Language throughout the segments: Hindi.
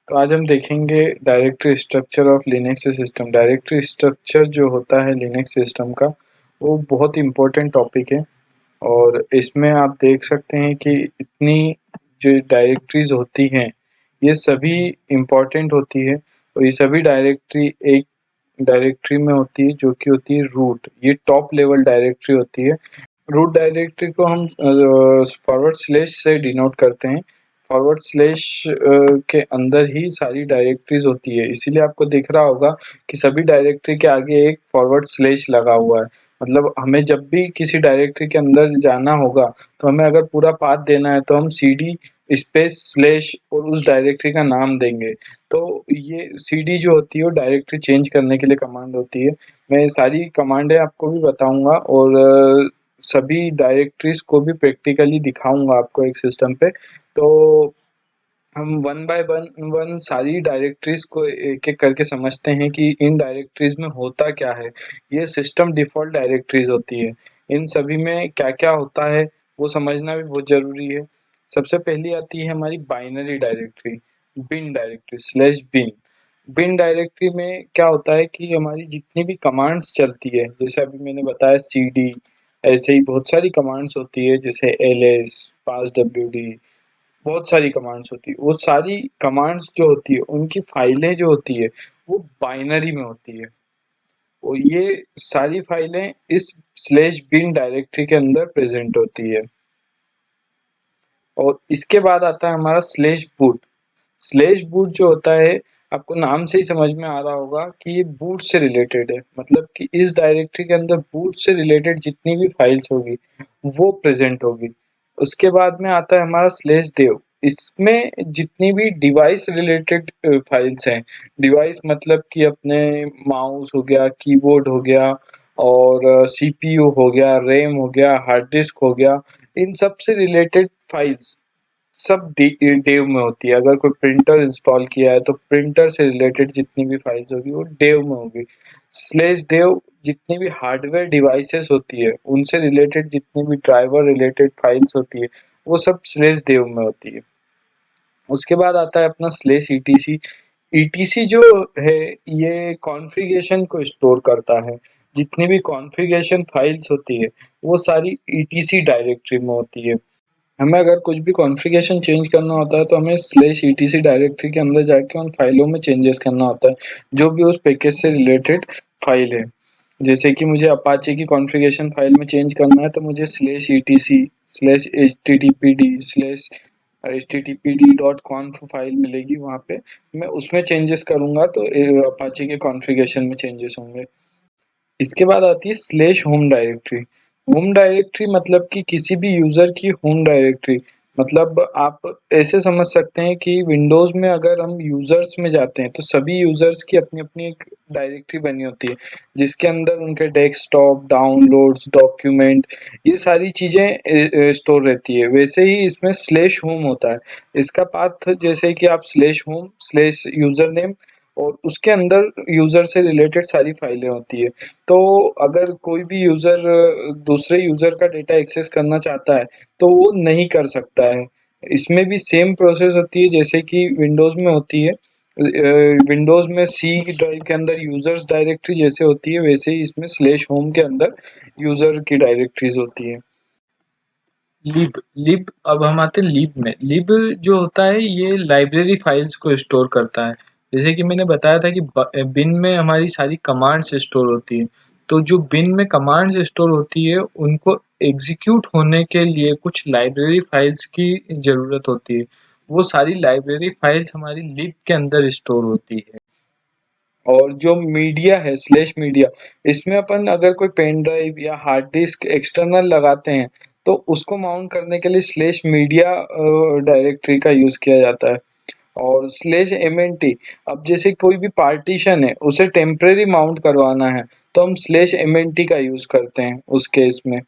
तो आज हम देखेंगे directory structure of Linux system. Directory structure जो होता है लिनक्स सिस्टम का, वो बहुत इम्पोर्टेंट टॉपिक है। और इसमें आप देख सकते हैं कि इतनी जो डायरेक्टरीज होती हैं, ये सभी इम्पोर्टेंट होती है। और ये सभी डायरेक्टरी एक डायरेक्टरी में होती है जो कि होती है रूट। ये टॉप लेवल डायरेक्टरी होती है। रूट डायरेक्टरी को हम फॉरवर्ड स्लैश से डिनोट करते हैं। फॉरवर्ड स्लैश के अंदर ही सारी डायरेक्टरीज होती है, इसीलिए आपको दिख रहा होगा कि सभी डायरेक्टरी के आगे एक फॉरवर्ड स्लैश लगा हुआ है। मतलब हमें जब भी किसी डायरेक्टरी के अंदर जाना होगा, तो हमें अगर पूरा पाथ देना है तो हम cd स्पेस स्लैश और उस डायरेक्टरी का नाम देंगे। तो ये cd जो होती है वो डायरेक्टरी चेंज करने के लिए कमांड होती है। मैं सारी कमांडें आपको भी बताऊंगा और सभी डायरेक्टरीज को भी प्रैक्टिकली दिखाऊंगा आपको एक सिस्टम पे। तो हम वन बाय वन वन सारी डायरेक्टरीज को एक एक करके समझते हैं कि इन डायरेक्टरीज में होता क्या है। ये सिस्टम डिफ़ॉल्ट डायरेक्टरीज होती है। इन सभी में क्या क्या होता है वो समझना भी बहुत ज़रूरी है। सबसे पहली आती है हमारी binary directory, bin directory slash bin. Bin directory में क्या होता है कि हमारी जितनी भी कमांड्स चलती है, जैसे अभी मैंने बताया cd, ऐसे ही बहुत सारी कमांड्स होती है जैसे ls, passwd, बहुत सारी कमांड्स होती है। वो सारी कमांड्स जो होती है उनकी फाइलें जो होती है वो बाइनरी में होती है। और ये सारी फाइलें इस स्लैश बिन डायरेक्टरी के अंदर प्रेजेंट होती है। और इसके बाद आता है हमारा स्लैश बूट। स्लैश बूट जो होता है, आपको नाम से ही समझ में आ रहा होगा कि ये बूट से रिलेटेड है। मतलब कि इस डायरेक्टरी के अंदर बूट से रिलेटेड जितनी भी फाइल्स होगी वो प्रेजेंट होगी। उसके बाद में आता है हमारा स्लैश डेव। इसमें जितनी भी डिवाइस रिलेटेड फाइल्स हैं, डिवाइस मतलब कि अपने माउस हो गया, कीबोर्ड हो गया और सीपीयू हो गया, रैम हो गया, हार्ड डिस्क हो गया, इन सब से रिलेटेड फाइल्स सब डेव में होती है। अगर कोई प्रिंटर इंस्टॉल किया है तो प्रिंटर से रिलेटेड जितनी भी फाइल्स होगी वो डेव में होगी। स्लैश डेव जितनी भी हार्डवेयर डिवाइसेस होती है उनसे रिलेटेड जितनी भी ड्राइवर रिलेटेड फाइल्स होती है वो सब स्लैश डेव में होती है। उसके बाद आता है अपना स्लैश ईटीसी। ईटीसी जो है ये कॉन्फ़िगरेशन को स्टोर करता है। जितनी भी कॉन्फ़िगरेशन फाइल्स होती है वो सारी ईटीसी डायरेक्टरी में होती है। हमें अगर कुछ भी कॉन्फ़िगरेशन चेंज करना होता है तो हमें स्लैश ईटीसी डायरेक्टरी के अंदर जाके उन फाइलों में चेंजेस करना होता है, जो भी उस पैकेज से रिलेटेड फाइल है। जैसे कि मुझे अपाचे की कॉन्फ़िगरेशन फाइल में चेंज करना है तो मुझे slash ETC slash HTTPD slash httpd.conf file मिलेगी। वहाँ पे मैं उसमें चेंजेस करूँगा तो अपाचे के कॉन्फ़िगरेशन में चेंजेस होंगे। इसके बाद आती है slash home directory. Home directory मतलब कि किसी भी यूज़र की होम डायरेक्टरी। मतलब आप ऐसे समझ सकते हैं कि विंडोज़ में अगर हम यूज़र्स में जाते हैं तो सभी यूज़र्स की अपनी-अपनी एक डायरेक्टरी बनी होती है, जिसके अंदर उनके डेस्कटॉप, डाउनलोड्स, डॉक्यूमेंट, ये सारी चीज़ें स्टोर रहती है। वैसे ही इसमें स्लैश होम होता है। इसका पाथ जैसे कि आप slash home slash user name और उसके अंदर यूज़र से रिलेटेड सारी फाइलें होती है। तो अगर कोई भी यूज़र दूसरे यूज़र का डेटा एक्सेस करना चाहता है तो वो नहीं कर सकता है। इसमें भी सेम प्रोसेस होती है जैसे कि विंडोज़ में होती है। विंडोज़ में सी ड्राइव के अंदर यूज़र्स डायरेक्टरी जैसे होती है, वैसे ही इसमें स्लैश होम के अंदर यूज़र की डायरेक्टरीज़ होती है। लिब लिब अब हम आते हैं लिब में। लिब जो होता है ये लाइब्रेरी फाइल्स को स्टोर करता है। जैसे कि मैंने बताया था कि बिन में हमारी सारी कमांड्स स्टोर होती है। तो जो बिन में कमांड्स स्टोर होती है उनको एग्जीक्यूट होने के लिए कुछ लाइब्रेरी फाइल्स की ज़रूरत होती है। वो सारी लाइब्रेरी फाइल्स हमारी लिब के अंदर स्टोर होती है। और जो मीडिया है स्लैश मीडिया, इसमें अपन अगर कोई पेन ड्राइव या हार्ड डिस्क एक्सटर्नल लगाते हैं तो उसको माउंट करने के लिए स्लैश मीडिया डायरेक्टरी का यूज़ किया जाता है। और स्लैश एमएनटी, अब जैसे कोई भी पार्टीशन है उसे टेम्परेरी माउंट करवाना है तो हम स्लैश एमएनटी का यूज़ करते हैं उस केस में।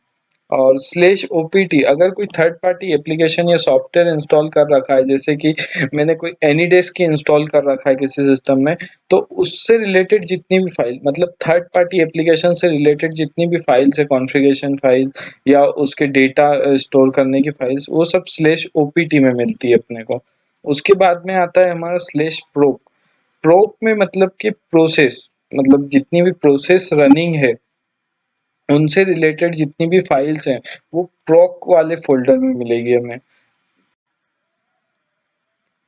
और स्लैश ओपीटी, अगर कोई थर्ड पार्टी एप्लीकेशन या सॉफ्टवेयर इंस्टॉल कर रखा है, जैसे कि मैंने कोई एनीडेस्क इंस्टॉल कर रखा है किसी सिस्टम में, तो उससे रिलेटेड जितनी भी फाइल मतलब थर्ड पार्टी एप्लीकेशन से रिलेटेड जितनी भी फाइल्स है, कॉन्फ़िगरेशन फाइल या उसके डेटा स्टोर करने की फाइल्स, वो सब स्लैश ओपीटी में मिलती है अपने को। उसके बाद में आता है हमारा स्लैश प्रोक। प्रोक में मतलब कि प्रोसेस, मतलब जितनी भी प्रोसेस रनिंग है उनसे रिलेटेड जितनी भी फाइल्स हैं वो प्रोक वाले फोल्डर में मिलेगी हमें।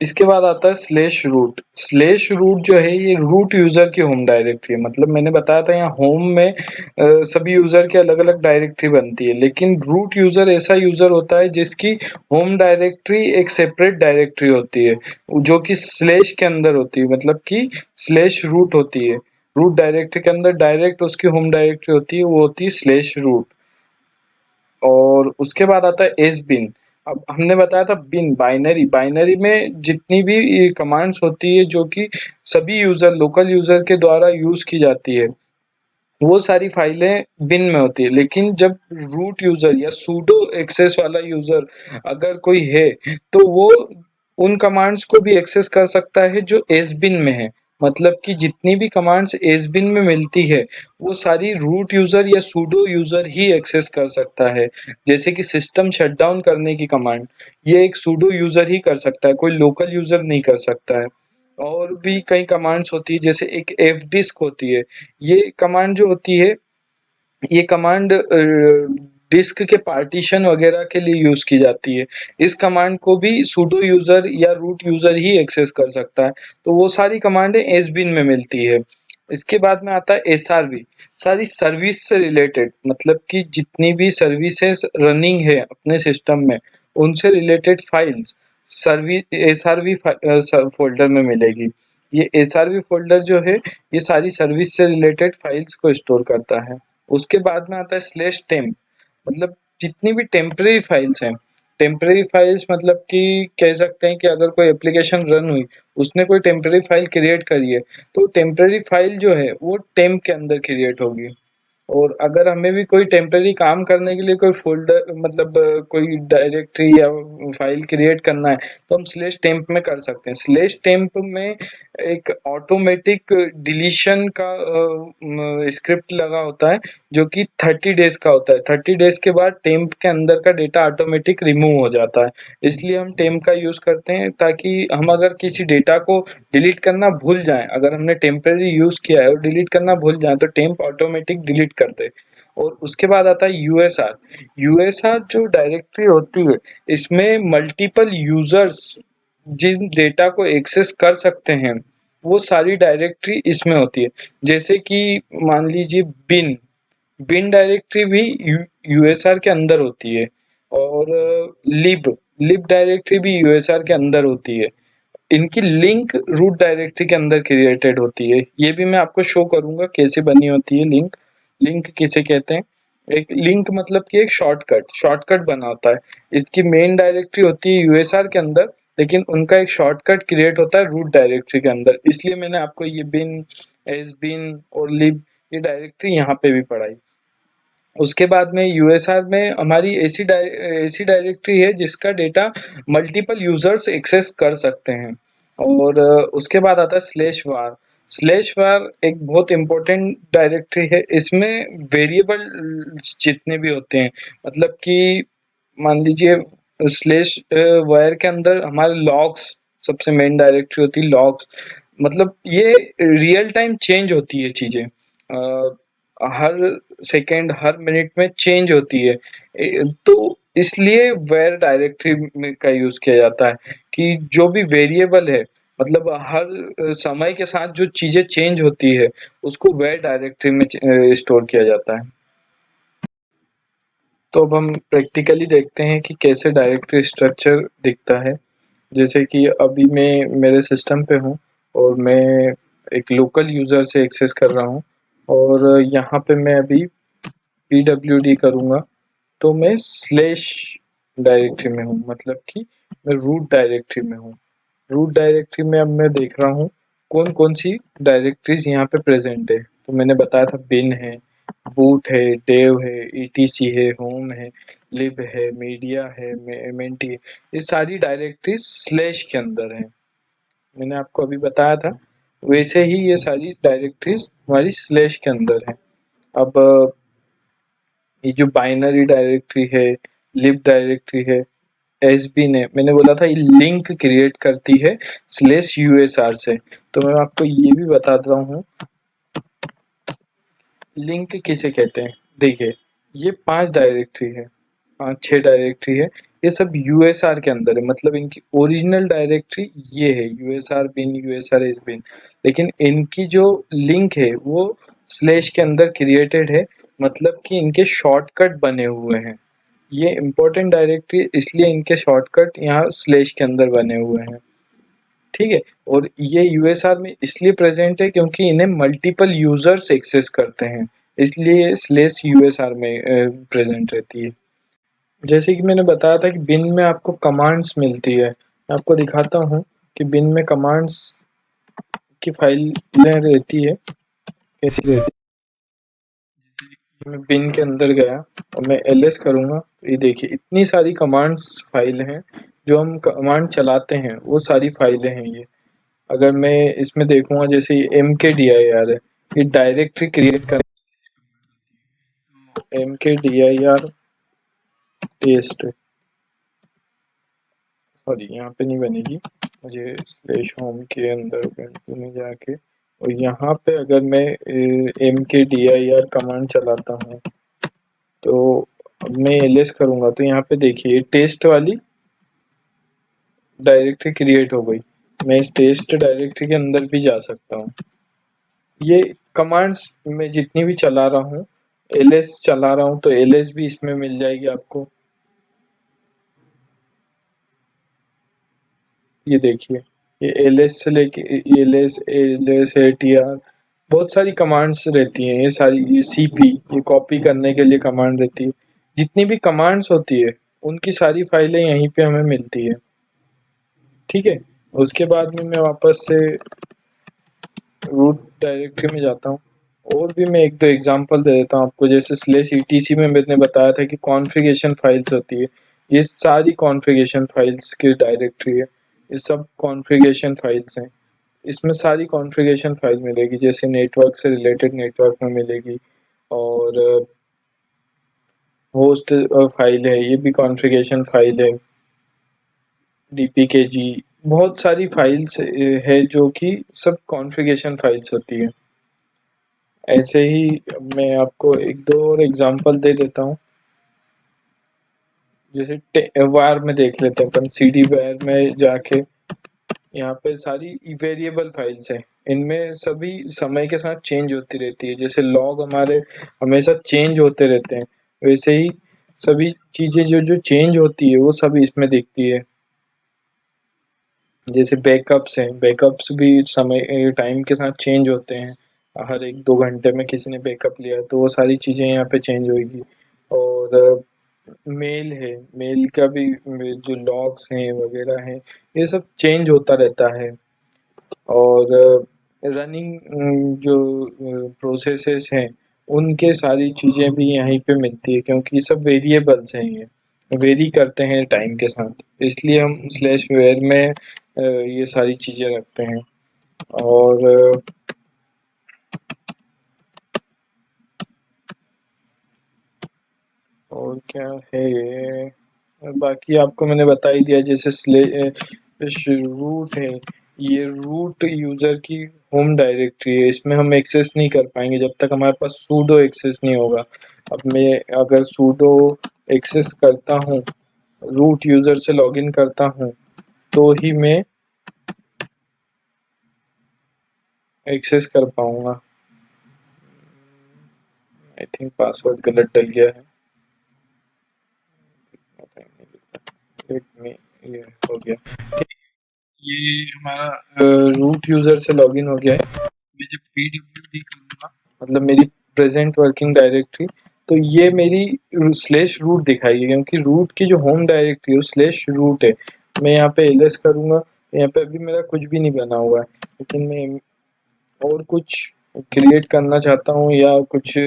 इसके बाद आता है स्लैश रूट। स्लैश रूट जो है ये रूट यूजर की होम डायरेक्टरी है। मतलब मैंने बताया था यहाँ होम में सभी यूजर की अलग अलग डायरेक्टरी बनती है, लेकिन रूट यूजर ऐसा यूजर होता है जिसकी होम डायरेक्टरी एक सेपरेट डायरेक्टरी होती है जो कि स्लैश के अंदर होती है, मतलब कि स्लैश रूट होती है। रूट डायरेक्टरी के अंदर डायरेक्ट उसकी होम डायरेक्टरी होती है, वो होती है स्लैश रूट। और उसके बाद आता है एस बिन। अब हमने बताया था बिन बाइनरी, बाइनरी में जितनी भी कमांड्स होती है जो कि सभी यूजर लोकल यूजर के द्वारा यूज की जाती है वो सारी फाइलें बिन में होती है। लेकिन जब रूट यूजर या सूडो एक्सेस वाला यूजर अगर कोई है तो वो उन कमांड्स को भी एक्सेस कर सकता है जो एस बिन में है। मतलब कि जितनी भी कमांड्स एस बिन में मिलती है वो सारी रूट यूजर या सूडो यूजर ही एक्सेस कर सकता है। जैसे कि सिस्टम शटडाउन करने की कमांड, ये एक सूडो यूजर ही कर सकता है, कोई लोकल यूजर नहीं कर सकता है। और भी कई कमांड्स होती है, जैसे एक एफ डिस्क होती है। ये कमांड जो होती है, ये कमांड डिस्क के पार्टीशन वगैरह के लिए यूज की जाती है। इस कमांड को भी सूडो यूजर या रूट यूजर ही एक्सेस कर सकता है। तो वो सारी कमांडें एसबिन में मिलती है। इसके बाद में आता है एसआरवी। सारी सर्विस से रिलेटेड, मतलब कि जितनी भी सर्विसेज रनिंग है अपने सिस्टम में उनसे रिलेटेड फाइल्स सर्वी एसआरवी फोल्डर में मिलेगी। ये एसआरवी फोल्डर जो है ये सारी सर्विस से रिलेटेड फाइल्स को स्टोर करता है। उसके बाद में आता है स्लैश टेम्प। मतलब जितनी भी टेम्परेरी फाइल्स हैं, टेम्परेरी फाइल्स मतलब कि कह सकते हैं कि अगर कोई एप्लीकेशन रन हुई, उसने कोई टेम्परेरी फाइल क्रिएट करी है, तो टेम्परेरी फाइल जो है वो टेम्प के अंदर क्रिएट होगी। और अगर हमें भी कोई टेम्परेरी काम करने के लिए कोई फ़ोल्डर, मतलब कोई डायरेक्टरी या फ़ाइल क्रिएट करना है, तो हम स्लैश टेम्प में कर सकते हैं। स्लैश टेम्प में एक ऑटोमेटिक डिलीशन का स्क्रिप्ट लगा होता है जो कि 30 डेज़ का होता है। 30 डेज़ के बाद टेम्प के अंदर का डेटा ऑटोमेटिक रिमूव हो जाता है। इसलिए हम टेम्प का यूज़ करते हैं ताकि हम अगर किसी डेटा को डिलीट करना भूल जाएँ, अगर हमने टेम्परेरी यूज़ किया है और डिलीट करना भूल जाएँ तो टेम्प ऑटोमेटिक डिलीट कर दे। और उसके बाद आता है यूएसआर। यूएसआर जो डायरेक्टरी होती है इसमें मल्टीपल यूजर्स जिन डेटा को एक्सेस कर सकते हैं वो सारी डायरेक्टरी इसमें होती है। जैसे कि मान लीजिए बिन, बिन डायरेक्टरी भी यूएसआर के अंदर होती है। और लिब, लिब डायरेक्टरी भी यूएसआर के अंदर होती है। इनकी लिंक रूट डायरेक्टरी के अंदर क्रिएटेड होती है। ये भी मैं आपको शो करूंगा कैसे बनी होती है लिंक। लिंक किसे कहते हैं? एक लिंक मतलब कि एक शॉर्टकट, शॉर्टकट बना होता है। इसकी मेन डायरेक्टरी होती है यूएसआर के अंदर, लेकिन उनका एक शॉर्टकट क्रिएट होता है रूट डायरेक्टरी के अंदर। इसलिए मैंने आपको ये बिन, एस बिन और लिब ये डायरेक्टरी यहाँ पे भी पढ़ाई। उसके बाद में यूएसआर में हमारी ऐसी डायरेक्टरी है जिसका डेटा मल्टीपल यूजर्स एक्सेस कर सकते हैं। और उसके बाद आता है स्लैश वार। स्लैश वार एक बहुत इम्पोर्टेंट डायरेक्टरी है। इसमें वेरिएबल जितने भी होते हैं, मतलब कि मान लीजिए स्लैश वार के अंदर हमारे लॉग्स, सबसे मेन डायरेक्टरी होती है लॉग्स। मतलब ये रियल टाइम चेंज होती है चीज़ें, हर सेकंड हर मिनट में चेंज होती है। तो इसलिए वेर डायरेक्टरी में का यूज़ किया जाता है कि जो भी वेरिएबल है, मतलब हर समय के साथ जो चीज़ें चेंज होती है उसको वेर डायरेक्टरी में स्टोर किया जाता है। तो अब हम प्रैक्टिकली देखते हैं कि कैसे डायरेक्टरी स्ट्रक्चर दिखता है। जैसे कि अभी मैं मेरे सिस्टम पे हूँ और मैं एक लोकल यूज़र से एक्सेस कर रहा हूँ और यहाँ पे मैं अभी pwd करूँगा तो मैं स्लैश डायरेक्टरी में हूँ, मतलब कि मैं रूट डायरेक्टरी में हूँ। रूट डायरेक्टरी में अब मैं देख रहा हूँ कौन कौन सी डायरेक्टरीज यहाँ पे प्रेजेंट है। तो मैंने बताया था बिन है, बूट है, डेव है, ईटीसी है, होम है, लिब है, मीडिया है, एमएनटी है। ये सारी डायरेक्टरीज स्लैश के अंदर है। मैंने आपको अभी बताया था वैसे ही ये सारी डायरेक्टरीज हमारी स्लैश के अंदर है। अब ये जो बाइनरी डायरेक्टरी है, लिब डायरेक्टरी है, एसबी ने, मैंने बोला था ये लिंक क्रिएट करती है /usr से। तो मैं आपको ये भी बता देता हूँ लिंक किसे कहते हैं। देखिए ये 5 डायरेक्टरी है, 5-6 डायरेक्टरी है, ये सब यूएसआर के अंदर है, मतलब इनकी ओरिजिनल डायरेक्टरी ये है यूएसआर बिन, यूएसआर एस बिन, लेकिन इनकी जो लिंक है वो स्लैश के अंदर क्रिएटेड है, मतलब कि इनके शॉर्टकट बने हुए हैं। ये इंपॉर्टेंट डायरेक्टरी इसलिए इनके शॉर्टकट यहाँ स्लैश के अंदर बने हुए हैं, ठीक है। और ये यूएसआर में इसलिए प्रेजेंट है क्योंकि इन्हें मल्टीपल यूजर्स एक्सेस करते हैं, इसलिए स्लैश यूएसआर में प्रेजेंट रहती है। जैसे कि मैंने बताया था कि बिन में आपको कमांड्स मिलती है, मैं आपको दिखाता हूँ कि बिन में कमांड्स की फाइलें रहती है, कैसी रहती है। मैं बिन के अंदर गया और मैं ls करूँगा, ये देखिए इतनी सारी कमांड्स फाइल हैं, जो हम कमांड चलाते हैं वो सारी फाइलें हैं ये। अगर मैं इसमें देखूंगा जैसे mkdir है, ये डायरेक्टरी क्रिएट कर mkdir टेस्ट, सॉरी यहाँ पे नहीं बनेगी, मुझे स्लैश होम के अंदर ubuntu में जाके और यहाँ पे अगर मैं mkdir कमांड चलाता हूँ तो अब मैं ls करूँगा तो यहाँ पे देखिए टेस्ट वाली डायरेक्टरी क्रिएट हो गई। मैं इस टेस्ट डायरेक्टरी के अंदर भी जा सकता हूँ। ये कमांड्स मैं जितनी भी चला रहा हूँ, ls चला रहा हूँ तो ls भी इसमें मिल जाएगी आपको। ये देखिए ये ls से लेके ls atr बहुत सारी कमांड्स रहती हैं, ये सारी ये cp ये कॉपी करने के लिए कमांड रहती है। जितनी भी कमांड्स होती है उनकी सारी फाइलें यहीं पे हमें मिलती है, ठीक है। उसके बाद में मैं वापस से रूट डायरेक्टरी में जाता हूँ और भी मैं एक दो एग्जांपल दे देता हूँ आपको। जैसे /etc में मैंने बताया था कि कॉन्फ़िगरेशन फाइल्स होती है, ये सारी कॉन्फ़िगरेशन फाइल्स की डायरेक्टरी है, ये सब कॉन्फ़िगरेशन फाइल्स हैं। इसमें सारी कॉन्फ़िगरेशन फाइल मिलेगी, जैसे नेटवर्क से रिलेटेड नेटवर्क में मिलेगी, और होस्ट फाइल है ये भी कॉन्फ़िगरेशन फाइल है, dpkg बहुत सारी फाइल्स है जो कि सब कॉन्फ़िगरेशन फाइल्स होती है। ऐसे ही मैं आपको एक दो और एग्जांपल दे देता हूँ। जैसे वार में देख लेते हैं अपन, cd वार में जाके यहाँ पे सारी वेरिएबल फाइल्स हैं, इनमें सभी समय के साथ चेंज होती रहती है। जैसे लॉग हमारे हमेशा चेंज होते रहते हैं, वैसे ही सभी चीजें जो जो चेंज होती है वो सभी इसमें दिखती है। जैसे बैकअप्स हैं, बैकअप्स भी समय टाइम के साथ चेंज होते हैं, हर 1-2 घंटे में किसी ने बैकअप लिया तो वो सारी चीज़ें यहाँ पे चेंज होगी। और मेल है, मेल का भी जो लॉग्स हैं वगैरह हैं ये सब चेंज होता रहता है। और रनिंग जो प्रोसेसेस हैं उनके सारी चीज़ें भी यहीं पे मिलती है, क्योंकि ये सब वेरिएबल्स हैं, ये वेरी करते हैं टाइम के साथ, इसलिए हम /var में ये सारी चीज़ें रखते हैं। और और क्या है ये, बाकी आपको मैंने बता ही दिया। जैसे रूट है, ये रूट यूज़र की होम डायरेक्टरी है, इसमें हम एक्सेस नहीं कर पाएंगे जब तक हमारे पास सूडो एक्सेस नहीं होगा। अब मैं अगर सूडो एक्सेस करता हूँ, रूट यूज़र से लॉगिन करता हूँ तो ही मैं एक्सेस कर पाऊंगा। आई थिंक पासवर्ड गलत डल गया है, लेट मी, ये हो गया, ये हमारा रूट यूज़र से लॉगिन हो गया है। मैं जब pwd करूँगा, मतलब मेरी प्रेजेंट वर्किंग डायरेक्टरी, तो ये मेरी /रूट दिखाएगी, क्योंकि रूट की जो होम डायरेक्टरी है वो /रूट है। मैं यहाँ पे ls करूँगा, यहाँ पे अभी मेरा कुछ भी नहीं बना हुआ है, लेकिन मैं और कुछ क्रिएट करना चाहता हूँ या कुछ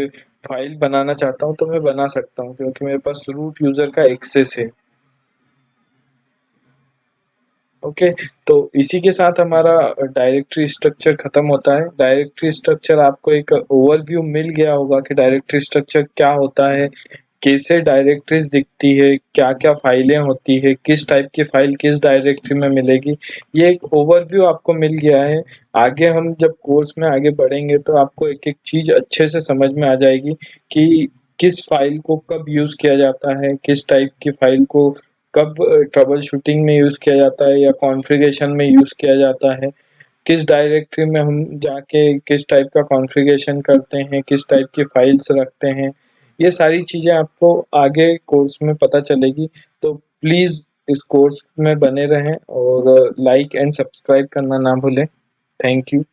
फाइल बनाना चाहता हूँ तो मैं बना सकता हूँ, क्योंकि मेरे पास रूट यूज़र का एक्सेस है। ओके, तो इसी के साथ हमारा डायरेक्टरी स्ट्रक्चर खत्म होता है। डायरेक्टरी स्ट्रक्चर आपको एक ओवरव्यू मिल गया होगा कि डायरेक्टरी स्ट्रक्चर क्या होता है, कैसे डायरेक्टरीज दिखती है, क्या-क्या फाइलें होती है, किस टाइप की फाइल किस डायरेक्टरी में मिलेगी, ये एक ओवरव्यू आपको मिल गया है। आगे हम जब कोर्स में आगे बढ़ेंगे तो आपको एक-एक चीज़ अच्छे से समझ में आ जाएगी कि किस फाइल को कब यूज़ किया जाता है, किस टाइप की फाइल को कब ट्रबल शूटिंग में यूज़ किया जाता है या कॉन्फ़िगरेशन में यूज़ किया जाता है। किस डायरेक्टरी में हम जाके किस टाइप का कॉन्फ़िगरेशन करते हैं, किस टाइप की फाइल्स रखते हैं, ये सारी चीज़ें आपको आगे कोर्स में पता चलेगी। तो प्लीज़ इस कोर्स में बने रहें और लाइक एंड सब्सक्राइब करना ना भूलें। Thank you.